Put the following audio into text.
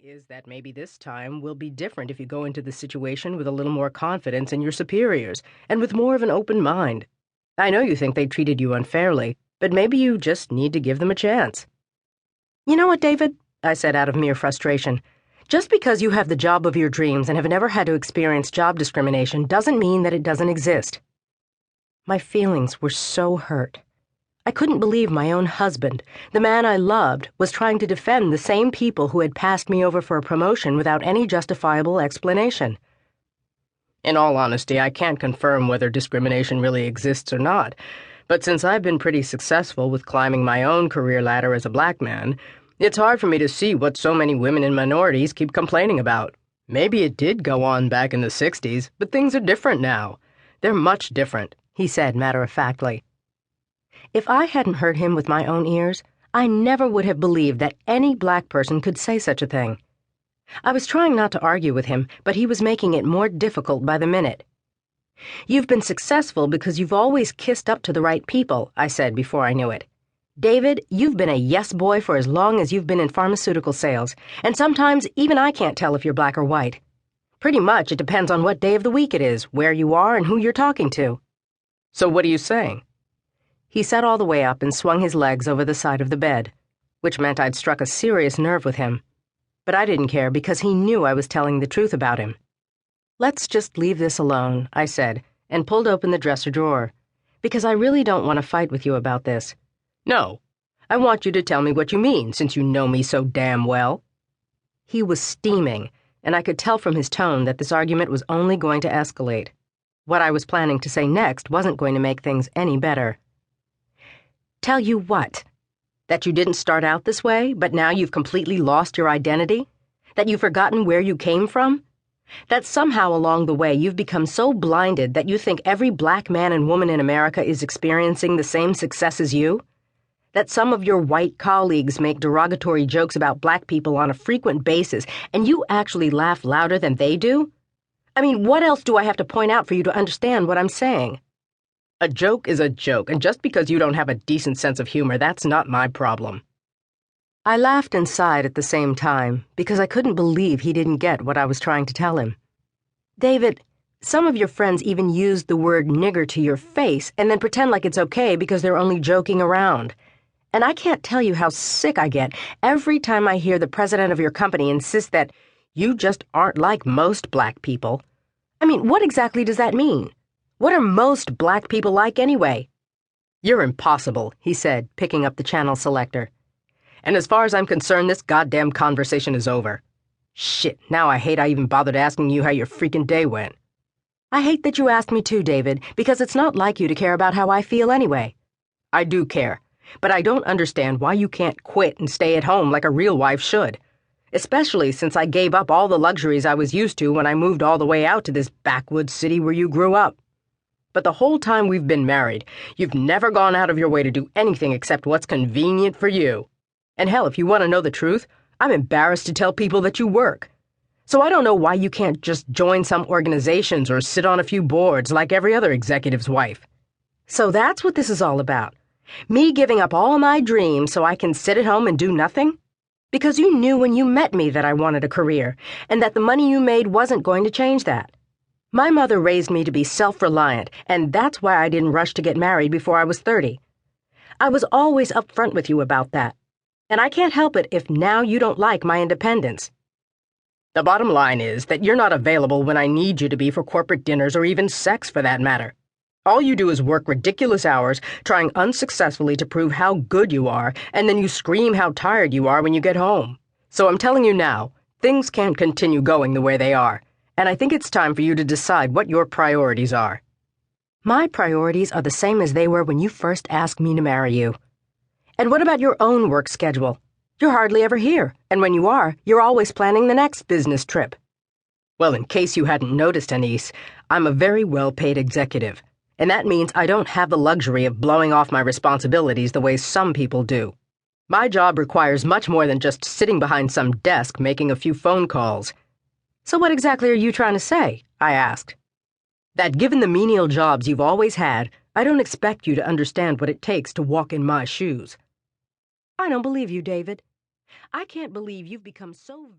is that maybe this time will be different if you go into the situation with a little more confidence in your superiors and with more of an open mind. I know you think they treated you unfairly, but maybe you just need to give them a chance. You know what, David? I said out of mere frustration. Just because you have the job of your dreams and have never had to experience job discrimination doesn't mean that it doesn't exist. My feelings were so hurt. I couldn't believe my own husband, the man I loved, was trying to defend the same people who had passed me over for a promotion without any justifiable explanation. In all honesty, I can't confirm whether discrimination really exists or not, but since I've been pretty successful with climbing my own career ladder as a black man, it's hard for me to see what so many women and minorities keep complaining about. Maybe it did go on back in the 60s, but things are different now. They're much different, he said matter-of-factly. If I hadn't heard him with my own ears, I never would have believed that any black person could say such a thing. I was trying not to argue with him, but he was making it more difficult by the minute. You've been successful because you've always kissed up to the right people, I said before I knew it. David, you've been a yes boy for as long as you've been in pharmaceutical sales, and sometimes even I can't tell if you're black or white. Pretty much it depends on what day of the week it is, where you are, and who you're talking to. So what are you saying? He sat all the way up and swung his legs over the side of the bed, which meant I'd struck a serious nerve with him. But I didn't care because he knew I was telling the truth about him. Let's just leave this alone, I said, and pulled open the dresser drawer, because I really don't want to fight with you about this. No, I want you to tell me what you mean, since you know me so damn well. He was steaming, and I could tell from his tone that this argument was only going to escalate. What I was planning to say next wasn't going to make things any better. Tell you what? That you didn't start out this way, but now you've completely lost your identity? That you've forgotten where you came from? That somehow along the way you've become so blinded that you think every black man and woman in America is experiencing the same success as you? That some of your white colleagues make derogatory jokes about black people on a frequent basis, and you actually laugh louder than they do? I mean, what else do I have to point out for you to understand what I'm saying? A joke is a joke, and just because you don't have a decent sense of humor, that's not my problem. I laughed and sighed at the same time, because I couldn't believe he didn't get what I was trying to tell him. David, some of your friends even use the word nigger to your face and then pretend like it's okay because they're only joking around. And I can't tell you how sick I get every time I hear the president of your company insist that you just aren't like most black people. I mean, what exactly does that mean? What are most black people like anyway? You're impossible, he said, picking up the channel selector. And as far as I'm concerned, this goddamn conversation is over. Shit, now I hate I even bothered asking you how your freaking day went. I hate that you asked me too, David, because it's not like you to care about how I feel anyway. I do care, but I don't understand why you can't quit and stay at home like a real wife should. Especially since I gave up all the luxuries I was used to when I moved all the way out to this backwoods city where you grew up. But the whole time we've been married, you've never gone out of your way to do anything except what's convenient for you. And hell, if you want to know the truth, I'm embarrassed to tell people that you work. So I don't know why you can't just join some organizations or sit on a few boards like every other executive's wife. So that's what this is all about. Me giving up all my dreams so I can sit at home and do nothing? Because you knew when you met me that I wanted a career, and that the money you made wasn't going to change that. My mother raised me to be self-reliant, and that's why I didn't rush to get married before I was 30. I was always upfront with you about that, and I can't help it if now you don't like my independence. The bottom line is that you're not available when I need you to be for corporate dinners or even sex for that matter. All you do is work ridiculous hours, trying unsuccessfully to prove how good you are, and then you scream how tired you are when you get home. So I'm telling you now, things can't continue going the way they are. And I think it's time for you to decide what your priorities are. My priorities are the same as they were when you first asked me to marry you. And what about your own work schedule? You're hardly ever here, and when you are, you're always planning the next business trip. Well, in case you hadn't noticed, Anise, I'm a very well-paid executive, and that means I don't have the luxury of blowing off my responsibilities the way some people do. My job requires much more than just sitting behind some desk making a few phone calls. So what exactly are you trying to say? I asked. That given the menial jobs you've always had, I don't expect you to understand what it takes to walk in my shoes. I don't believe you, David. I can't believe you've become so